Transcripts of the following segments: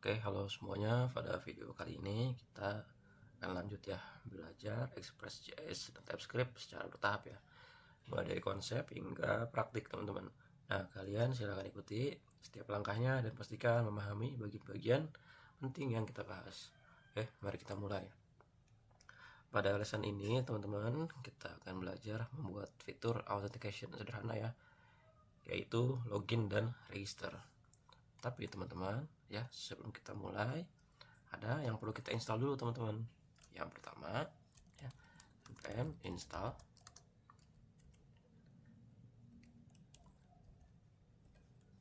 Oke, halo semuanya. Pada video kali ini kita akan lanjut ya belajar Express.js dan TypeScript secara bertahap ya, mulai dari konsep hingga praktik teman-teman. Nah, kalian silahkan ikuti setiap langkahnya dan pastikan memahami bagian-bagian penting yang kita bahas. Oke, mari kita mulai. Pada lesson ini teman-teman kita akan belajar membuat fitur authentication sederhana ya, yaitu login dan register. Tapi teman-teman ya, sebelum kita mulai ada yang perlu kita install dulu teman-teman. Yang pertama ya, npm install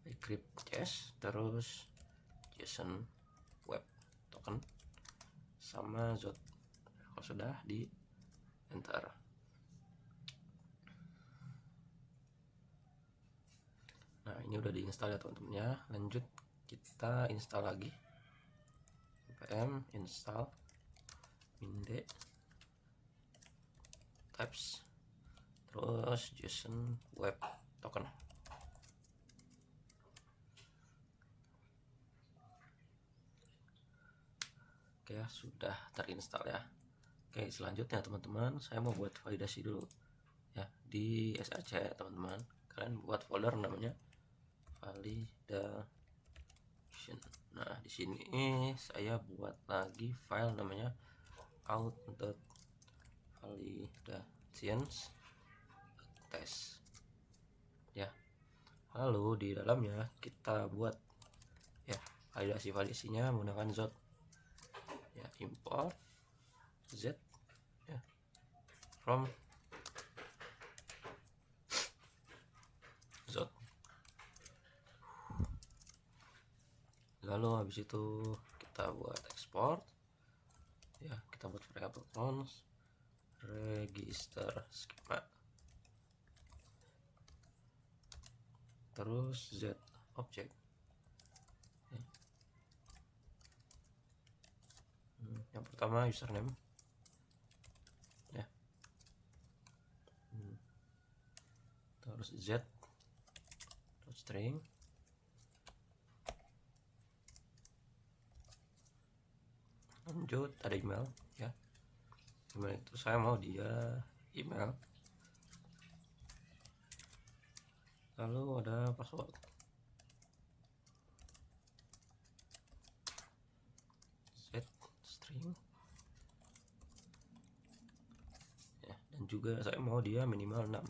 Eclipse.js, terus JSON web token sama zot. Kalau sudah di enter. Nah, ini udah diinstal ya teman-teman ya. Lanjut kita install lagi npm install minde types, terus JSON web token. Oke ya, sudah terinstall ya. Oke, selanjutnya teman-teman, saya mau buat validasi dulu ya di src teman-teman. Kalian buat folder namanya validation. Nah, di sini saya buat lagi file namanya out.validations test ya. Lalu di dalamnya kita buat ya validasinya menggunakan zot ya, import z ya from zot. Lalu habis itu kita buat export ya, kita buat variable cons register schema, terus z object ya. Yang pertama username ya, terus z string, lanjut ada email ya. Email itu saya mau dia email, lalu ada password z string ya, dan juga saya mau dia minimal 6.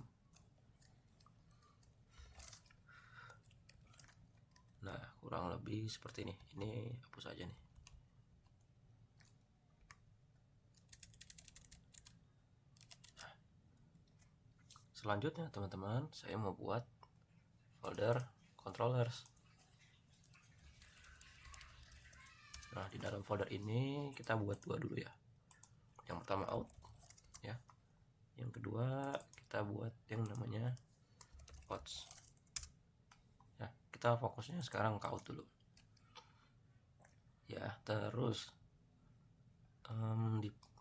Nah, kurang lebih seperti ini hapus aja nih. Selanjutnya teman-teman, saya mau buat folder controllers. Nah, di dalam folder ini kita buat dua dulu ya. Yang pertama out ya, yang kedua kita buat yang namanya outs ya. Kita fokusnya sekarang ke out dulu ya. Terus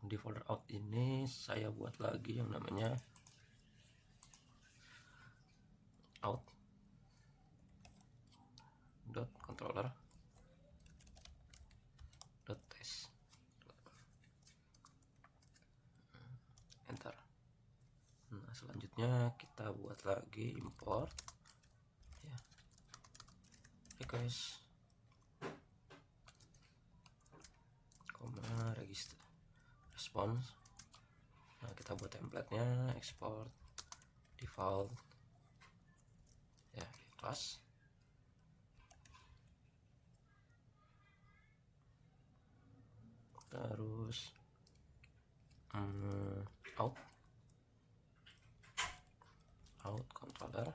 di folder out ini saya buat lagi yang namanya out dot controller dot test, enter. Nah, selanjutnya kita buat lagi import ya, request register response. Nah, kita buat template-nya export default ya, class. Terus out controller.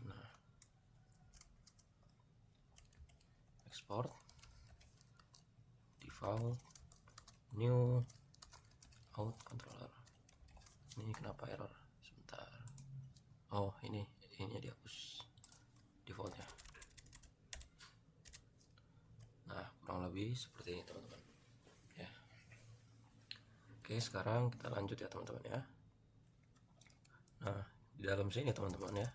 Nah, export default new out controller. Ini kenapa error? Sebentar. Oh, ini dihapus defaultnya. Nah, kurang lebih seperti ini teman-teman ya. Oke, sekarang kita lanjut ya teman-teman ya. Nah, di dalam sini teman-teman ya,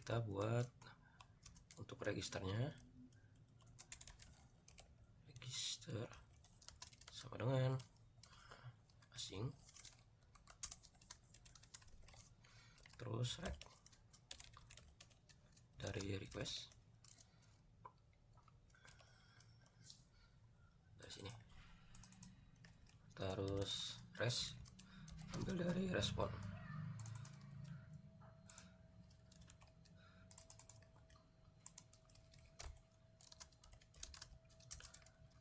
kita buat untuk registernya, register sama dengan asing, terus rec dari request dari sini, terus res ambil dari respon.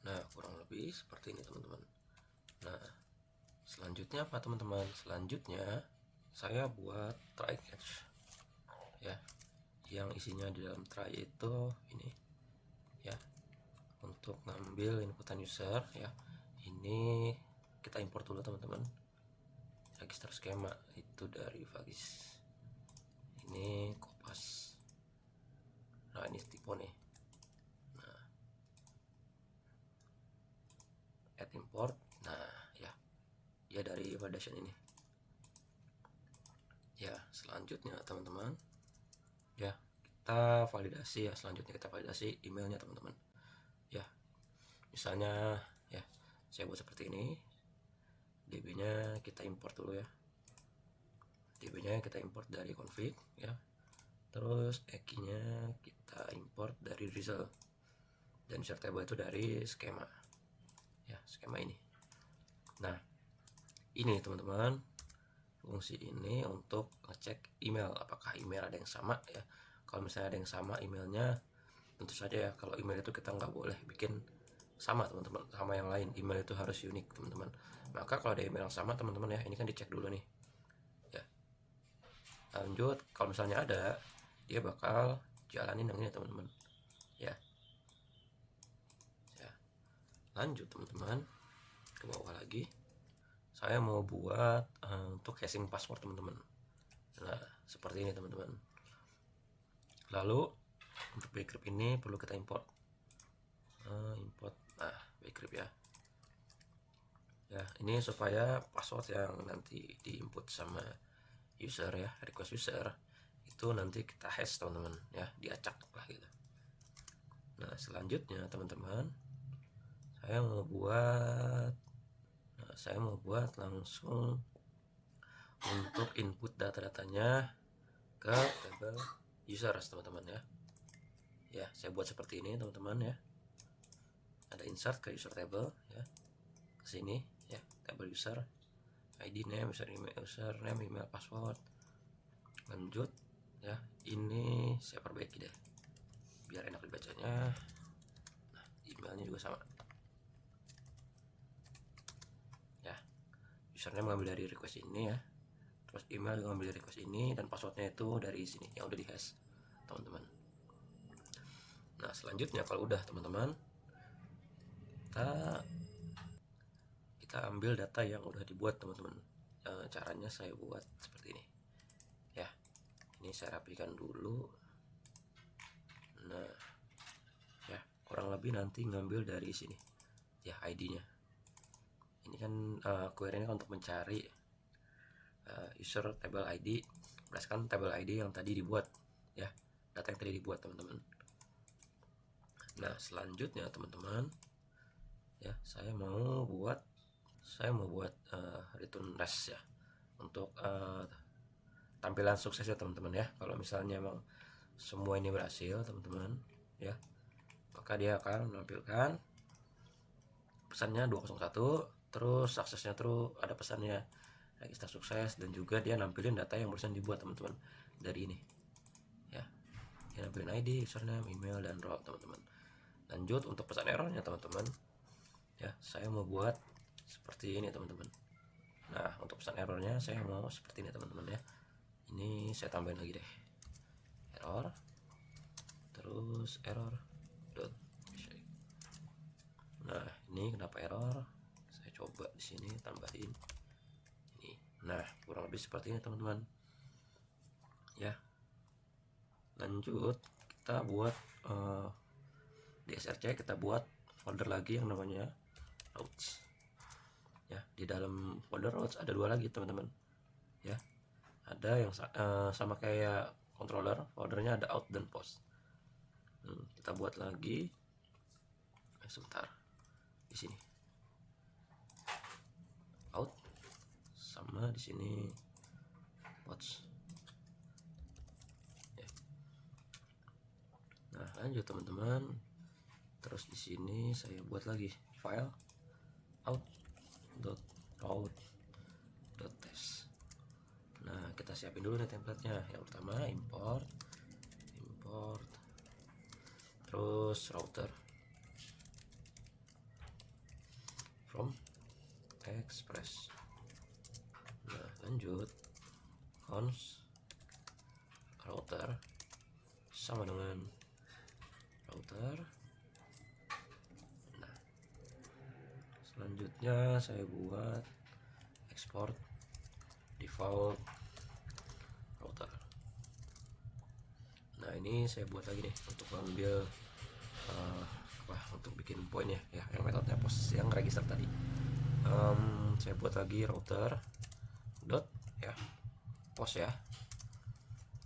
Nah, kurang lebih seperti ini teman-teman. Nah, selanjutnya apa teman-teman? Selanjutnya saya buat try catch ya, yang isinya di dalam try itu ini ya, untuk ngambil inputan user ya. Ini kita import dulu teman-teman, register skema itu dari Vagis, ini kopas. Nah, ini tipe nih. Nah, add import. Nah ya dari validation ini ya. Selanjutnya teman-teman ya, kita validasi ya. Selanjutnya kita validasi emailnya teman-teman ya. Misalnya ya, saya buat seperti ini, DB nya kita import dulu ya, DB nya kita import dari config ya, terus key nya kita import dari result, dan user table itu dari skema ya, skema ini. Nah, ini teman-teman, fungsi ini untuk ngecek email, apakah email ada yang sama ya. Kalau misalnya ada yang sama emailnya, tentu saja ya, kalau email itu kita nggak boleh bikin sama teman-teman sama yang lain, email itu harus unik teman-teman. Maka kalau ada email yang sama teman-teman ya, ini kan dicek dulu nih ya. Lanjut, kalau misalnya ada, dia bakal jalanin yang ini teman-teman ya. Lanjut teman-teman, ke bawah lagi, saya mau buat untuk hashing password teman-teman. Nah, seperti ini teman-teman. Lalu untuk bcrypt ini perlu kita import. Import, nah bcrypt ya. Ya, ini supaya password yang nanti diinput sama user ya, request user itu nanti kita hash teman-teman ya, diacak lah gitu. Nah, selanjutnya teman-teman, saya mau buat langsung untuk input data-datanya ke tabel user teman-teman ya. Ya, saya buat seperti ini teman-teman ya. Ada insert ke user table ya, ke sini ya, tabel user, ID name, username, email, password. Lanjut ya, ini saya perbaiki deh biar enak dibacanya. Nah, emailnya juga sama ya, username ngambil dari request ini ya, terus email juga ngambil dari request ini, dan passwordnya itu dari sini yang udah di hash teman-teman. Nah, selanjutnya kalau udah teman-teman, kita ambil data yang udah dibuat teman-teman. Caranya saya buat seperti ini ya. Ini saya rapikan dulu. Nah ya, kurang lebih nanti ngambil dari sini ya, ID-nya. Ini kan query-nya kan untuk mencari user table ID berdasarkan table ID yang tadi dibuat ya, data yang tadi dibuat teman-teman. Nah, selanjutnya teman-teman ya, saya mau buat return res ya, untuk tampilan suksesnya teman-teman ya. Kalau misalnya emang semua ini berhasil teman-teman ya, maka dia akan menampilkan pesannya 201, terus suksesnya terus ada pesannya register sukses, dan juga dia nampilin data yang barusan dibuat teman-teman dari ini ya. Dia nampilin ID, username, email, dan role teman-teman. Lanjut untuk pesan errornya teman-teman ya, saya mau buat seperti ini teman-teman. Nah, untuk pesan errornya saya mau seperti ini teman-teman ya. Ini saya tambahin lagi deh, error, terus error dot. Nah, ini kenapa error, saya coba di sini tambahin ini. Nah, kurang lebih seperti ini teman-teman ya. Lanjut, kita buat di SRC kita buat folder lagi yang namanya routes ya. Di dalam folder routes ada dua lagi teman-teman ya. Ada yang sama kayak controller, foldernya ada out dan post. Kita buat lagi, sebentar, di sini out, sama di sini post. Nah, lanjut teman-teman. Terus di sini saya buat lagi file out.route.test. Nah, kita siapin dulu nih templatenya. Yang pertama import terus router from express. Nah, lanjut const router sama dengan router. Nah, selanjutnya saya buat export default router. Nah, ini saya buat lagi nih untuk mengambil untuk bikin poinnya ya, yang metodenya post yang register tadi. Saya buat lagi router dot ya post ya.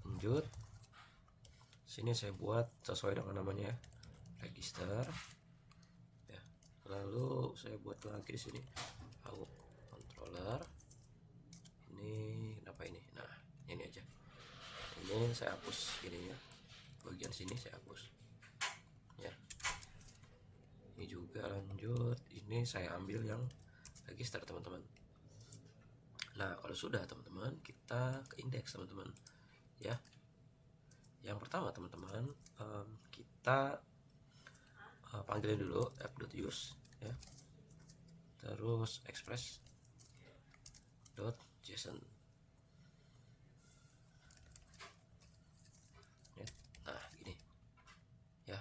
Lanjut, sini saya buat sesuai dengan namanya register ya. Lalu saya buat lagi di sini out controller. Ini kenapa ini? Nah, ini aja. Ini saya hapus ini ya, bagian sini saya hapus ya. Ini juga lanjut, ini saya ambil yang register teman-teman. Nah, kalau sudah teman-teman, kita ke indeks teman-teman ya. Yang pertama teman-teman, kita panggilin dulu app.use ya, terus express.json. Nah, gini ya.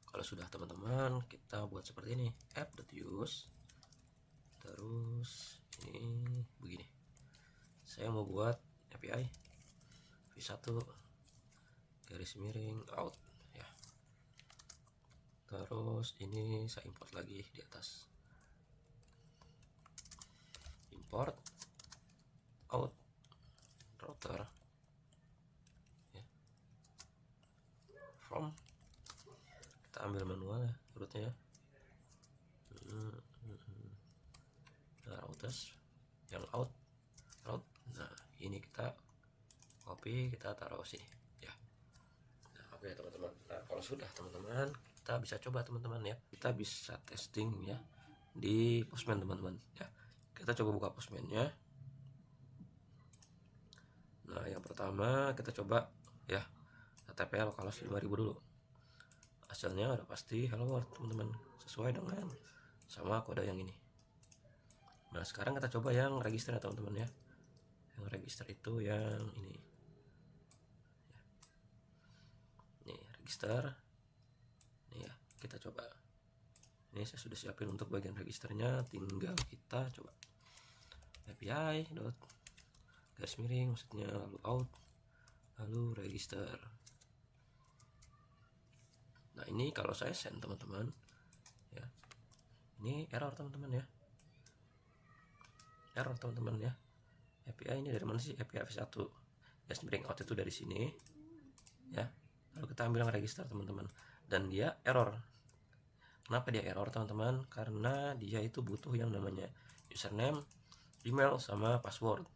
Kalau sudah teman-teman, kita buat seperti ini, app.use, terus ini begini. Saya mau buat API v1 garis miring out ya. Terus ini saya import lagi di atas, import out router ya, from, kita ambil manual ya rootnya ya. Nah, routers yang out route. Nah, ini kita copy, kita taruh sini ya. Nah, oke teman-teman. Nah, kalau sudah teman-teman, kita bisa coba teman-teman ya, kita bisa testing ya di Postman teman-teman ya. Kita coba buka Postman-nya. Nah, yang pertama kita coba ya HTTP localhost 5000 dulu. Hasilnya udah pasti hello world teman-teman, sesuai dengan sama kode yang ini. Nah, sekarang kita coba yang register ya teman-teman ya. Yang register itu yang ini ya. Nih register nih ya, kita coba. Ini saya sudah siapin untuk bagian registernya, tinggal kita coba API dot garis miring maksudnya, lalu out, lalu register. Nah, ini kalau saya send teman-teman ya, ini error teman-teman ya, error teman-teman ya. API ini dari mana sih? API v1 garis miring out itu dari sini ya. Lalu kita ambil yang register teman-teman, dan dia error. Kenapa dia error teman-teman? Karena dia itu butuh yang namanya username, email, sama password.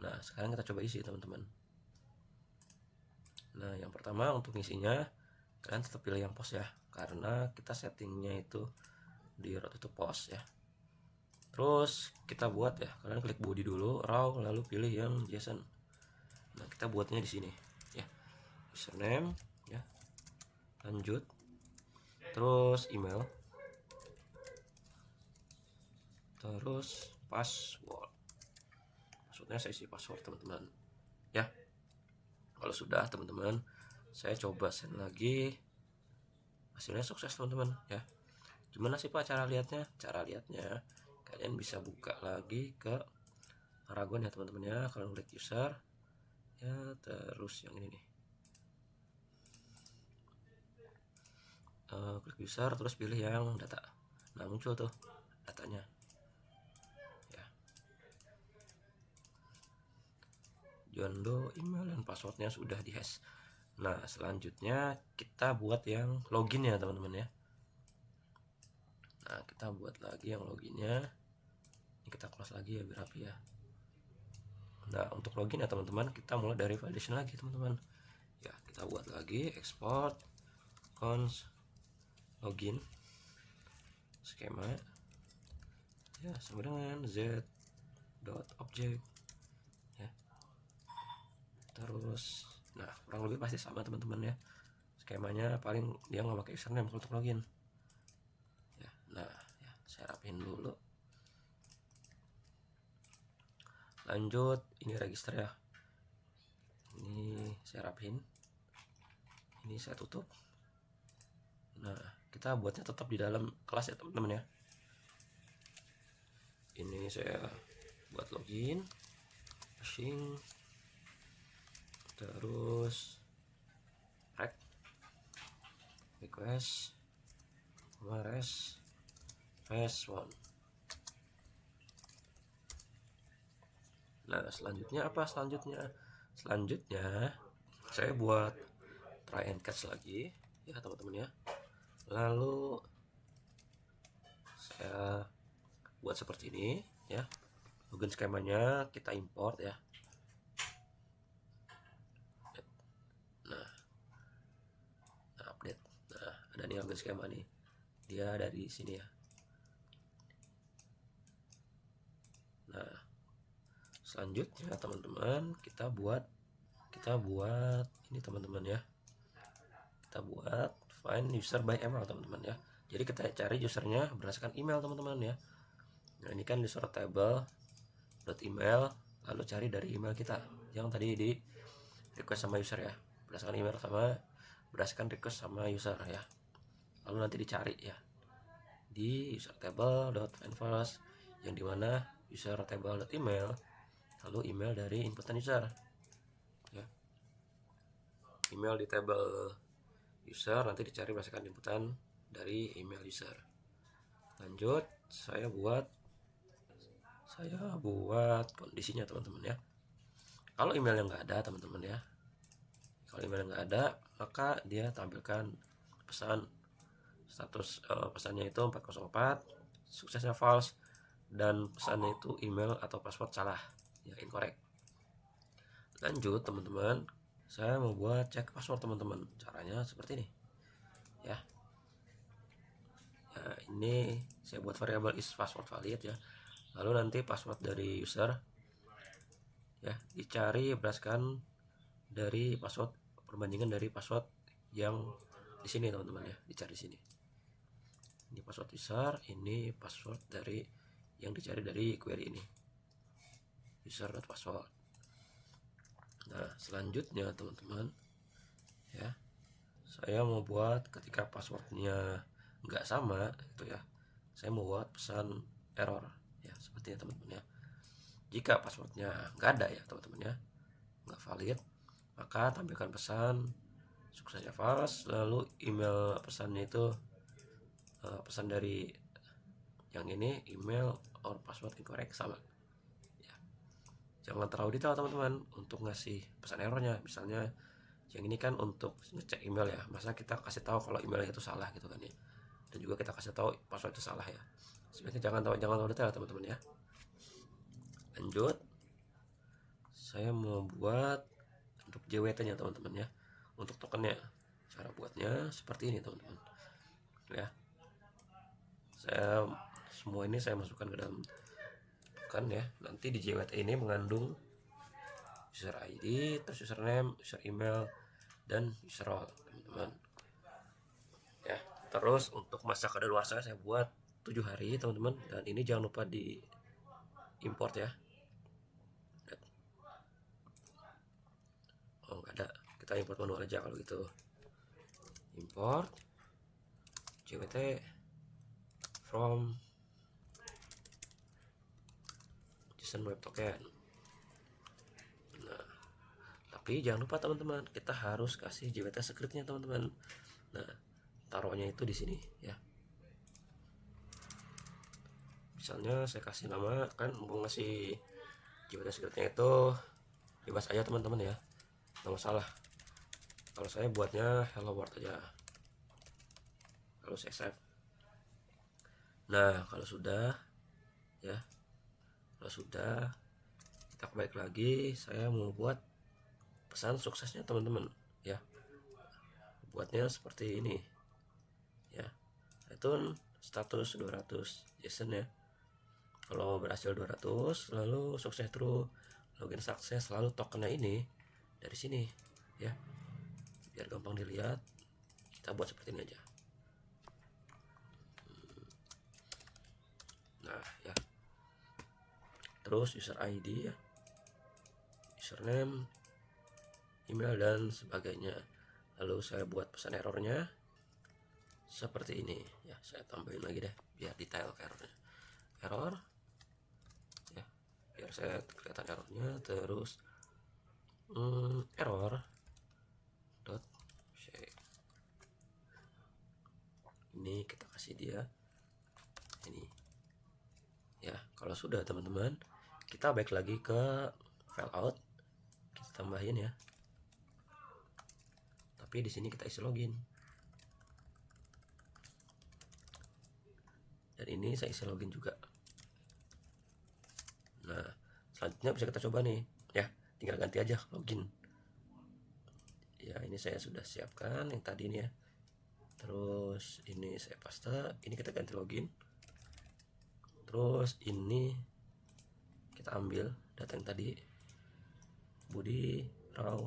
Nah, sekarang kita coba isi teman-teman. Nah, yang pertama untuk ngisinya kalian tetap pilih yang post ya, karena kita settingnya itu di route itu post ya. Terus kita buat ya, kalian klik body dulu, raw, lalu pilih yang JSON. Nah, kita buatnya di sini ya, username ya, lanjut, terus email, terus password. Maksudnya saya isi password teman-teman ya. Kalau sudah teman-teman, saya coba send lagi, hasilnya sukses teman-teman ya. Gimana sih Pak cara lihatnya? Cara lihatnya kalian bisa buka lagi ke Aragon ya teman-teman ya. Kalian klik user ya, terus yang ini nih, klik user, terus pilih yang data. Nah, muncul tuh datanya ya. John Doe, email dan passwordnya sudah dihash. Nah, selanjutnya kita buat yang login ya teman-teman ya. Nah, kita buat lagi yang loginnya. Ini kita close lagi ya biar rapi ya. Nah, untuk login ya teman-teman, kita mulai dari validation lagi teman-teman. Ya, kita buat lagi export cons login skema ya sama dengan z.object ya. Terus nah kurang lebih pasti sama teman-teman ya, skemanya paling dia nggak pakai username untuk login ya. Nah ya, saya rapiin dulu. Lanjut, ini register ya, ini saya rapiin, ini saya tutup. Nah, kita buatnya tetap di dalam kelas ya teman-teman ya. Ini saya buat login, hashing, terus request, res 1. Nah, selanjutnya apa? Selanjutnya saya buat try and catch lagi ya teman-teman ya. Lalu saya buat seperti ini ya. Login skemanya kita import ya. Nah, update. Nah, ada nih login skema nih. Dia dari sini ya. Nah, selanjutnya teman-teman kita buat ini teman-teman ya. Kita buat find user by email teman-teman ya. Jadi kita cari usernya berdasarkan email teman-teman ya. Nah, ini kan user table email, lalu cari dari email kita yang tadi di request sama user ya, berdasarkan email sama berdasarkan request sama user ya. Lalu nanti dicari ya di user table find first, yang dimana user table email lalu email dari inputan user ya. Email di table user nanti dicari berdasarkan inputan dari email user. Lanjut, saya buat kondisinya teman-teman ya. Kalau emailnya nggak ada teman-teman ya, kalau emailnya nggak ada maka dia tampilkan pesan status pesannya itu 404, suksesnya false, dan pesannya itu email atau password salah ya, incorrect. Lanjut teman-teman, saya mau buat cek password teman-teman. Caranya seperti ini ya. Ya, ini saya buat variabel is password valid ya. Lalu nanti password dari user ya dicari berdasarkan dari password, perbandingan dari password yang di sini teman-teman ya, dicari sini. Ini password user, ini password dari yang dicari dari query ini, user.password. Nah, selanjutnya teman-teman ya, saya mau buat ketika passwordnya nggak sama itu ya, saya mau buat pesan error ya, seperti ini teman-teman ya. Jika passwordnya nggak ada ya teman-teman ya, nggak valid, maka tampilkan pesan suksesnya false, lalu email pesannya itu pesan dari yang ini email or password incorrect sama ya. Jangan terlalu detail teman-teman untuk ngasih pesan errornya. Misalnya yang ini kan untuk ngecek email ya, masa kita kasih tahu kalau emailnya itu salah gitu kan ya, dan juga kita kasih tahu password itu salah ya. Sebenarnya jangan terlalu detail teman-teman ya. Lanjut, saya mau buat untuk JWT nya teman-teman ya, untuk tokennya. Cara buatnya seperti ini teman-teman ya. Semua ini saya masukkan ke dalam token ya. Nanti di JWT ini mengandung user ID, terus username, user email, dan user role teman-teman ya. Terus untuk masa kadaluarsa saya buat 7 hari teman-teman, dan ini jangan lupa di import ya. Oh nggak ada, kita import manual aja kalau gitu. Import JWT from JSON web token. Nah, tapi jangan lupa teman-teman, kita harus kasih JWT scriptnya teman-teman. Nah, taruhnya itu di sini ya. Misalnya saya kasih nama, kan mau ngasih JWT scriptnya itu bebas aja teman-teman ya, nggak masalah. Kalau saya buatnya hello world aja, lalu saya save. Nah kalau sudah ya, kalau sudah kita balik lagi. Saya mau buat pesan suksesnya teman-teman ya. Buatnya seperti ini ya, return status 200 JSON ya. Kalau berhasil 200 lalu sukses terus, login sukses, lalu tokennya ini dari sini ya, biar gampang dilihat kita buat seperti ini aja. Nah ya, terus user ID ya, username, email dan sebagainya. Lalu saya buat pesan errornya seperti ini ya, saya tambahin lagi deh biar detail errornya. Error ya, biar saya kelihatan errornya. Terus error dot shake, ini kita kasih dia ini ya. Kalau sudah teman-teman, kita balik lagi ke file out, kita tambahin ya, tapi di sini kita isi login, dan ini saya isi login juga. Nah selanjutnya bisa kita coba nih ya, tinggal ganti aja login ya. Ini saya sudah siapkan yang tadi ini ya, terus ini saya paste, ini kita ganti login. Terus ini kita ambil data yang tadi, body raw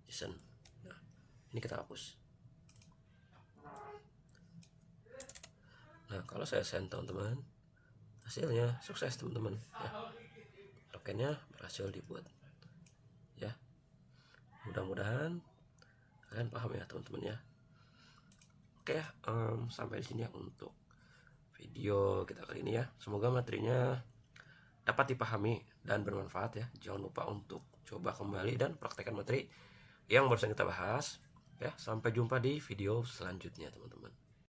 JSON. Nah ini kita hapus. Nah kalau saya send teman-teman, hasilnya sukses teman-teman ya, tokennya berhasil dibuat ya. Mudah-mudahan kalian paham ya teman-teman ya. Oke, sampai di sini ya untuk video kita kali ini ya. Semoga materinya dapat dipahami dan bermanfaat ya. Jangan lupa untuk coba kembali dan praktekkan materi yang barusan kita bahas ya. Sampai jumpa di video selanjutnya teman-teman.